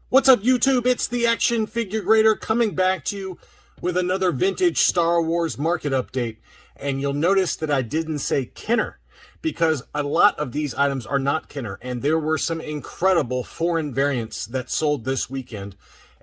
What's up, YouTube? It's the Action Figure Grader coming back to you with another vintage Star Wars market update. And you'll notice that I didn't say Kenner because a lot of these items are not Kenner, and there were some incredible foreign variants that sold this weekend.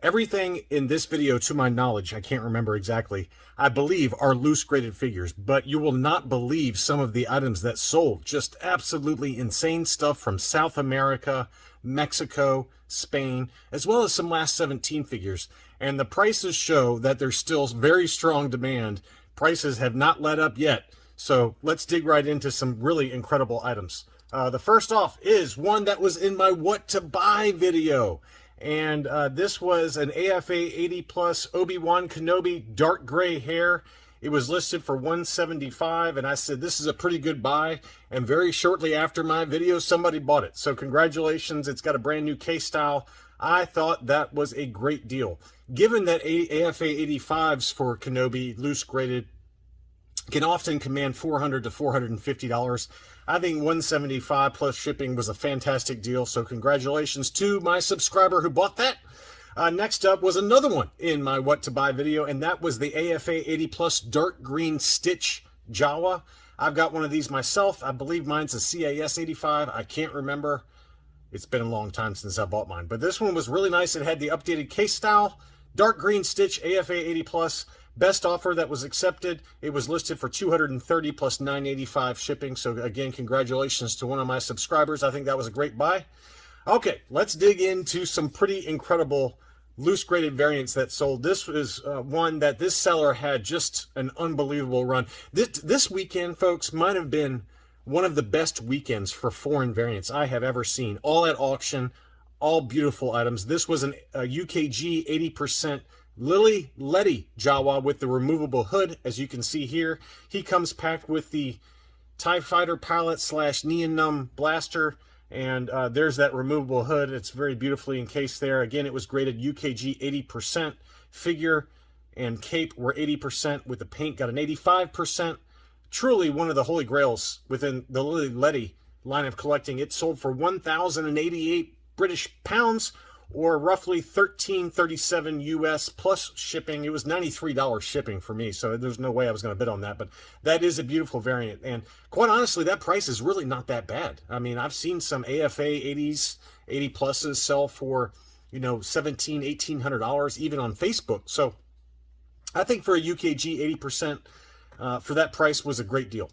Everything in this video, to my knowledge, I can't remember exactly, I believe are loose graded figures, but you will not believe some of the items that sold. Just absolutely insane stuff from South America, Mexico, Spain, as well as some last 17 figures. And the prices show that there's still very strong demand. Prices have not let up yet. So let's dig right into some really incredible items. The first off is one that was in my what to buy video. And this was an AFA 80 plus Obi-Wan Kenobi dark gray hair. It was listed for $175, and I said this is a pretty good buy. And very shortly after my video, somebody bought it. So congratulations, it's got a brand new case style. I thought that was a great deal. Given that AFA 85s for Kenobi loose graded can often command $400 to $450. I think $175 plus shipping was a fantastic deal, so congratulations to my subscriber who bought that. Next up was another one in my what to buy video, and that was the AFA 80 plus dark green stitch Jawa. I've got one of these myself. I believe mine's a CAS 85. I can't remember. It's been a long time since I bought mine, but this one was really nice. It had the updated case style, dark green stitch AFA 80 plus. Best offer that was accepted. It was listed for $230 plus $985 shipping. So again, congratulations to one of my subscribers. I think that was a great buy. Okay, let's dig into some pretty incredible loose graded variants that sold. This was one that this seller had just an unbelievable run. This weekend, folks, might have been one of the best weekends for foreign variants I have ever seen. All at auction, all beautiful items. This was a UKG 80% Lily Letty Jawa with the removable hood, as you can see here. He comes packed with the TIE Fighter palette / Neon Numb blaster, and there's that removable hood. It's very beautifully encased there. Again, it was graded UKG 80%. Figure and cape were 80%, with the paint got an 85%. Truly one of the holy grails within the Lily Letty line of collecting. It sold for 1,088 British pounds, or roughly $13.37 US plus shipping. It was $93 shipping for me, so there's no way I was going to bid on that, but that is a beautiful variant. And quite honestly, that price is really not that bad. I mean, I've seen some AFA 80s, 80 pluses sell for, $1,700, $1,800 even on Facebook. So I think for a UKG 80% for that price was a great deal.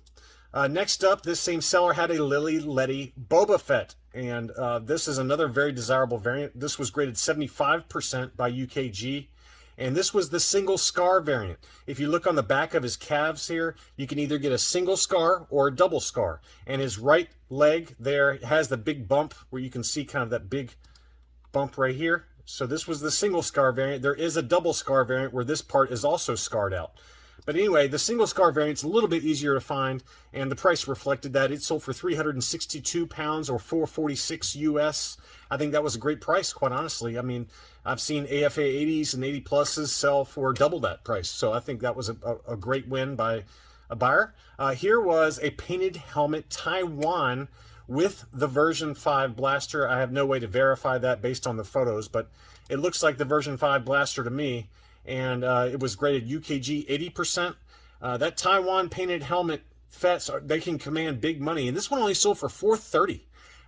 Next up, this same seller had a Lily Letty Boba Fett, and this is another very desirable variant. This was graded 75% by UKG, and this was the single scar variant. If you look on the back of his calves here, you can either get a single scar or a double scar, and his right leg there has the big bump where you can see kind of that big bump right here. So this was the single scar variant. There is a double scar variant where this part is also scarred out. But anyway, the single scar variant's a little bit easier to find, and the price reflected that. It sold for 362 pounds or $446 US. I think that was a great price, quite honestly. I mean, I've seen AFA 80s and 80 pluses sell for double that price. So I think that was a great win by a buyer. Here was a painted helmet Taiwan with the version 5 blaster. I have no way to verify that based on the photos, but it looks like the version 5 blaster to me. And it was graded UKG 80%. That Taiwan painted helmet Fets, they can command big money, and this one only sold for $430.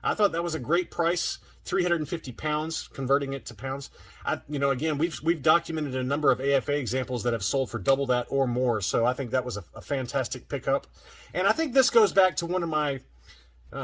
I thought that was a great price. 350 pounds, converting it to pounds. Again, we've documented a number of AFA examples that have sold for double that or more, so I think that was a fantastic pickup. And I think this goes back to one of my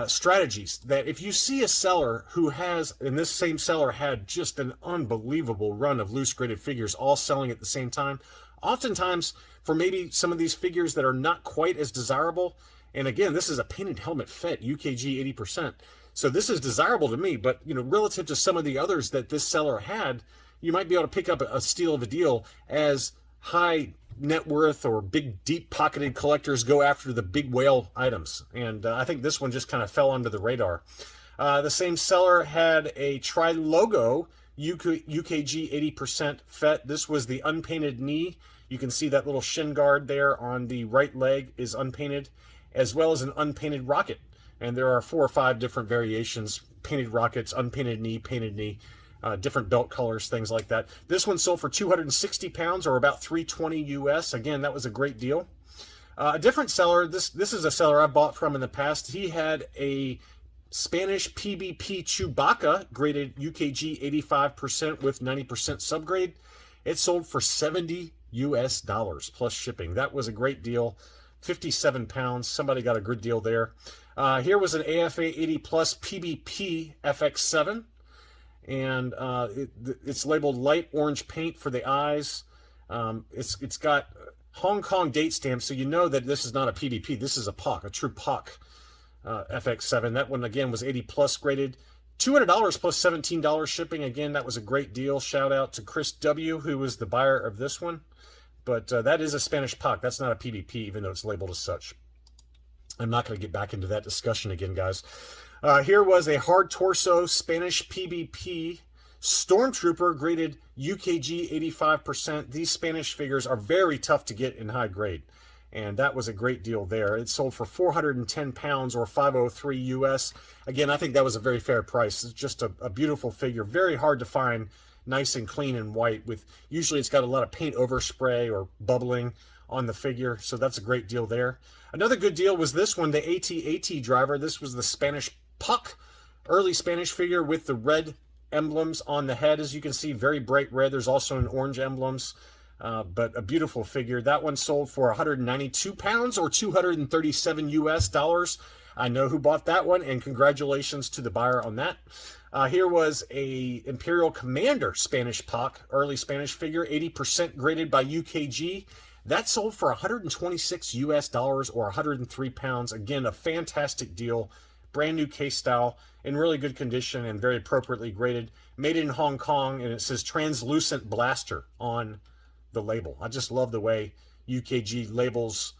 strategies, that if you see a seller who has, and this same seller had just an unbelievable run of loose graded figures all selling at the same time, oftentimes for maybe some of these figures that are not quite as desirable, and again, this is a painted helmet Fett, UKG 80%, so this is desirable to me, but relative to some of the others that this seller had, you might be able to pick up a steal of a deal as high net worth or big deep pocketed collectors go after the big whale items, and I think this one just kind of fell under the radar. The same seller had a tri-logo UKG 80% Fett. This was the unpainted knee. You can see that little shin guard there on the right leg is unpainted, as well as an unpainted rocket. And there are 4 or 5 different variations: painted rockets, unpainted knee, painted knee. different belt colors, things like that. This one sold for 260 pounds or about $320 US. Again, that was a great deal. A different seller, this is a seller I bought from in the past. He had a Spanish PBP Chewbacca graded UKG 85% with 90% subgrade. It sold for $70 US plus shipping. That was a great deal. 57 pounds. Somebody got a good deal there. Here was an AFA 80 plus PBP FX7, and it's labeled light orange paint for the eyes. It's got Hong Kong date stamp, so you know that this is not a PBP. This is a POC, a true POC FX7. That one again was 80 plus graded. $200 plus $17 shipping. Again, that was a great deal. Shout out to Chris W., who was the buyer of this one. But that is a Spanish POC. That's not a PBP, even though it's labeled as such. I'm not going to get back into that discussion again, guys. Here was a hard torso Spanish PBP Stormtrooper graded UKG 85%. These Spanish figures are very tough to get in high grade, and that was a great deal there. It sold for 410 pounds or 503 US. Again, I think that was a very fair price. It's just a beautiful figure, very hard to find, nice and clean and white. With usually it's got a lot of paint overspray or bubbling on the figure, so that's a great deal there. Another good deal was this one, the AT-AT driver. This was the Spanish PUC, early Spanish figure with the red emblems on the head, as you can see, very bright red. There's also an orange emblems, but a beautiful figure. That one sold for 192 pounds or 237 US dollars. I know who bought that one, and congratulations to the buyer on that. Here was a Imperial Commander Spanish POC, early Spanish figure, 80% graded by UKG. That sold for 126 US dollars or 103 pounds. Again, a fantastic deal. Brand new case style, in really good condition and very appropriately graded. Made in Hong Kong, and it says translucent blaster on the label. I just love the way UKG labels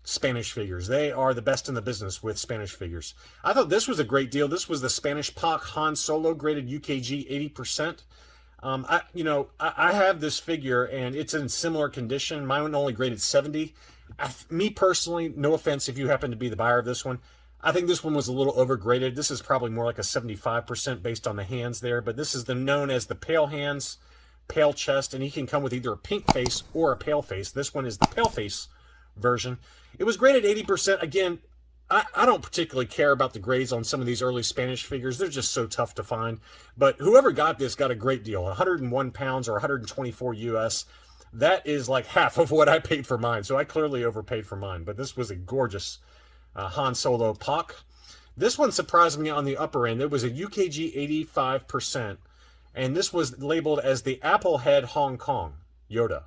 Spanish figures. They are the best in the business with Spanish figures. I thought this was a great deal. This was the Spanish POC Han Solo graded UKG 80%. I have this figure and it's in similar condition. Mine only graded 70. Me personally, no offense if you happen to be the buyer of this one, I think this one was a little overgraded. This is probably more like a 75% based on the hands there, but this is known as the pale hands, pale chest, and he can come with either a pink face or a pale face. This one is the pale face version. It was graded 80%. Again, I don't particularly care about the grades on some of these early Spanish figures. They're just so tough to find. But whoever got this got a great deal. 101 pounds or 124 US. That is like half of what I paid for mine. So I clearly overpaid for mine. But this was a gorgeous Han Solo POC. This one surprised me on the upper end. It was a UKG 85%. And this was labeled as the Apple Head Hong Kong Yoda.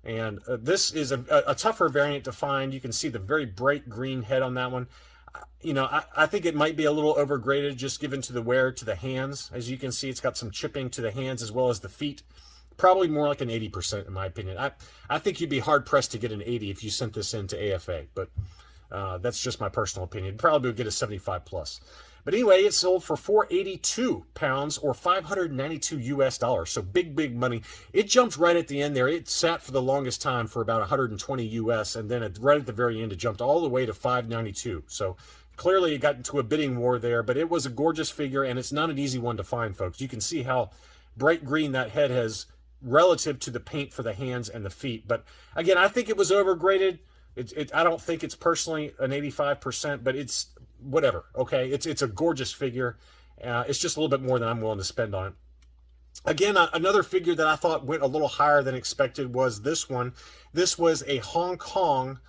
And this is a tougher variant to find. You can see the very bright green head on that one. I think it might be a little overgraded just given to the wear to the hands. As you can see, it's got some chipping to the hands as well as the feet. Probably more like an 80% in my opinion. I think you'd be hard-pressed to get an 80 if you sent this into AFA, but that's just my personal opinion. Probably would get a 75 plus. But anyway, it sold for 482 pounds or 592 US dollars. So big money. It jumped right at the end there. It sat for the longest time for about 120 US, and then right at the very end, it jumped all the way to 592. So clearly it got into a bidding war there, but it was a gorgeous figure, and it's not an easy one to find, folks. You can see how bright green that head has relative to the paint for the hands and the feet. But again, I think it was overgraded. I don't think it's personally an 85%, but it's whatever, okay? It's a gorgeous figure. It's just a little bit more than I'm willing to spend on it. Again, another figure that I thought went a little higher than expected was this one. This was a Hong Kong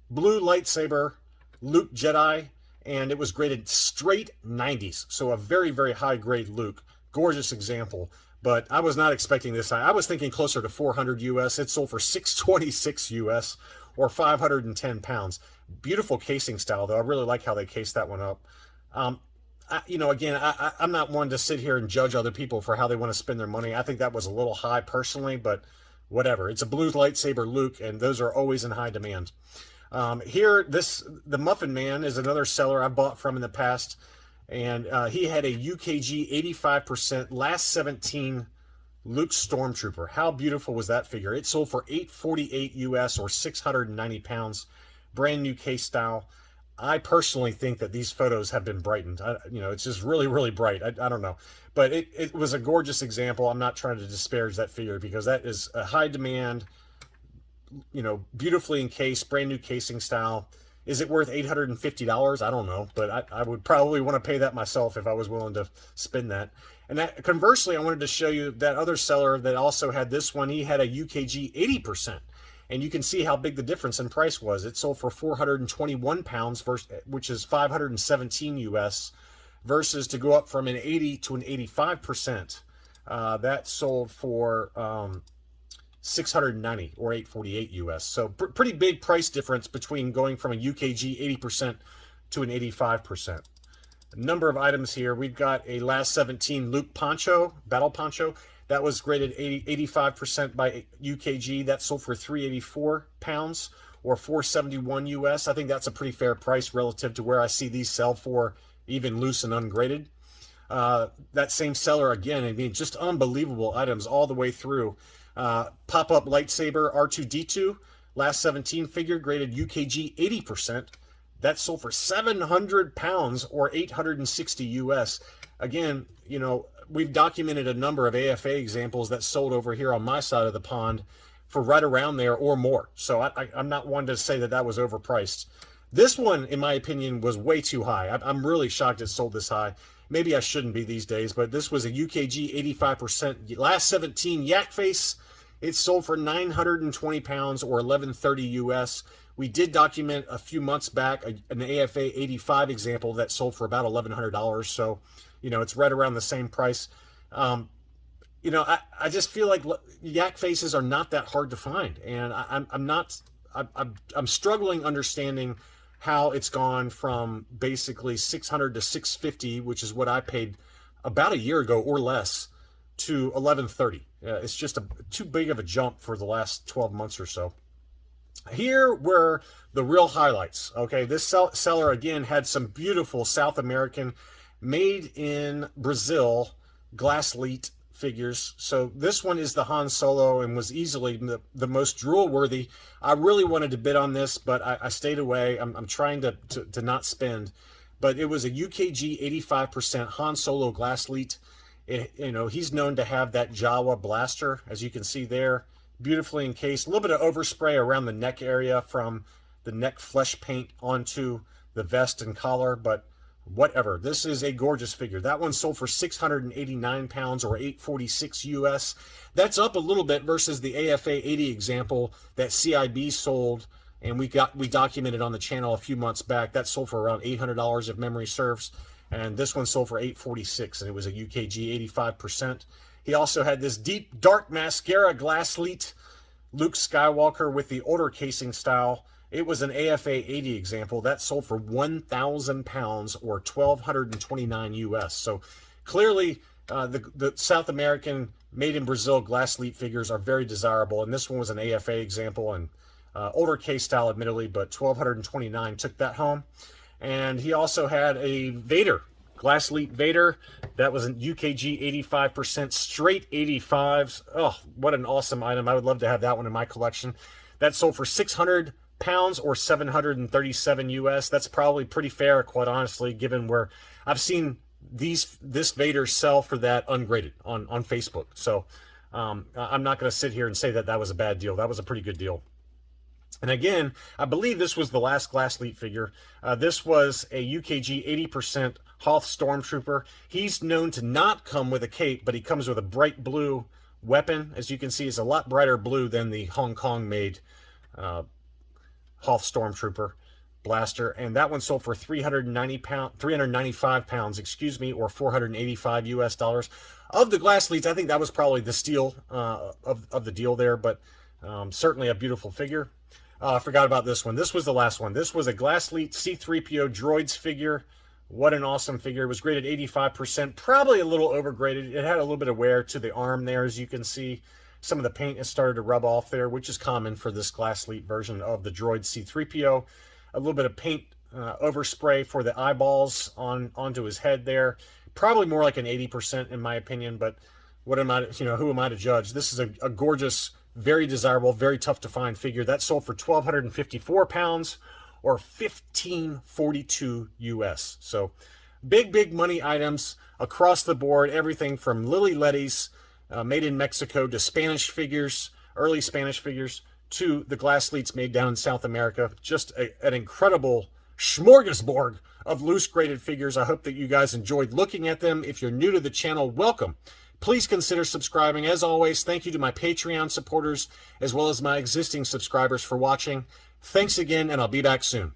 blue lightsaber Luke Jedi, and it was graded straight 90s. So a very high grade Luke. Gorgeous example. But I was not expecting this high. I was thinking closer to 400 US. It sold for 626 US or 510 pounds. Beautiful casing style, though. I really like how they cased that one up. I'm not one to sit here and judge other people for how they want to spend their money. I think that was a little high personally, but whatever. It's a blue lightsaber Luke, and those are always in high demand. The Muffin Man is another seller I bought from in the past, and he had a UKG 85% last 17 Luke Stormtrooper. How beautiful was that figure? It sold for $848 US or 690 pounds. Brand new case style. I personally think that these photos have been brightened. It's just really, really bright. I don't know. But it was a gorgeous example. I'm not trying to disparage that figure because that is a high demand, beautifully encased, brand new casing style. Is it worth $850? I don't know, but I would probably want to pay that myself if I was willing to spend that. And that, conversely, I wanted to show you that other seller that also had this one. He had a UKG 80%. And you can see how big the difference in price was. It sold for 421 pounds, which is 517 US, versus to go up from an 80 to an 85%. That sold for 690 or 848 US. So pretty big price difference between going from a UKG 80% to an 85%. A number of items here. We've got a last 17 Luke poncho, battle poncho. That was graded 85% by UKG. That sold for 384 pounds or 471 US. I think that's a pretty fair price relative to where I see these sell for, even loose and ungraded. That same seller again, I mean, just unbelievable items all the way through. Pop-up lightsaber R2-D2, last 17 figure, graded UKG 80%. That sold for 700 pounds or 860 US. Again, we've documented a number of AFA examples that sold over here on my side of the pond for right around there or more. So I'm not one to say that that was overpriced. This one, in my opinion, was way too high. I'm really shocked it sold this high. Maybe I shouldn't be these days, but this was a UKG 85%. Last 17 yak face. It sold for 920 pounds or 1130 US. We did document a few months back an AFA 85 example that sold for about $1,100. So, it's right around the same price. I just feel like yak faces are not that hard to find, and I'm struggling understanding how it's gone from basically 600 to 650, which is what I paid about a year ago or less, to 1130. It's just too big of a jump for the last 12 months or so. Here were the real highlights. Okay, this seller again had some beautiful South American, made in Brazil, glasslite figures. So this one is the Han Solo and was easily the most drool-worthy. I really wanted to bid on this, but I stayed away. I'm trying to not spend. But it was a UKG 85% Han Solo glasslite. He's known to have that Jawa blaster, as you can see there. Beautifully encased, a little bit of overspray around the neck area from the neck flesh paint onto the vest and collar, but whatever. This is a gorgeous figure. That one sold for 689 pounds or 846 US. That's up a little bit versus the AFA 80 example that CIB sold, and we documented on the channel a few months back. That sold for around $800 if memory serves, and this one sold for 846, and it was a UKG 85%. He also had this deep dark mascara glasslite Luke Skywalker with the older casing style. It was an AFA 80 example that sold for 1,000 pounds or 1,229 US. So clearly the South American made in Brazil glasslite figures are very desirable, and this one was an AFA example and older case style admittedly, but 1,229 took that home. And he also had a Vader, glasslite Vader. That was an UKG 85%, straight 85s. Oh, what an awesome item. I would love to have that one in my collection. That sold for 600 pounds or 737 US. That's probably pretty fair, quite honestly, given where I've seen this Vader sell for that ungraded on Facebook. So I'm not going to sit here and say that that was a bad deal. That was a pretty good deal. And again, I believe this was the last glasslite figure. This was a UKG 80% Hoth Stormtrooper. He's known to not come with a cape, but he comes with a bright blue weapon. As you can see, it's a lot brighter blue than the Hong Kong-made Hoth Stormtrooper blaster. And that one sold for 395 pounds, or 485 US dollars. Of the glasslites, I think that was probably the steal of the deal there, but certainly a beautiful figure. I forgot about this one. This was the last one. This was a glasslite C-3PO Droids figure. What an awesome figure. It was graded 85%, probably a little overgraded. It had a little bit of wear to the arm there, as you can see. Some of the paint has started to rub off there, which is common for this glasslite version of the Droid C-3PO. A little bit of paint overspray for the eyeballs onto his head there. Probably more like an 80% in my opinion, but what am I, who am I to judge? This is a gorgeous, very desirable, very tough to find figure. That sold for 1,254 pounds or $15.42 US. So big money items across the board, everything from Lily Letty's made in Mexico to Spanish figures, early Spanish figures, to the glasslites made down in South America. Just an incredible smorgasbord of loose graded figures. I hope that you guys enjoyed looking at them. If you're new to the channel, welcome. Please consider subscribing. As always, thank you to my Patreon supporters as well as my existing subscribers for watching. Thanks again, and I'll be back soon.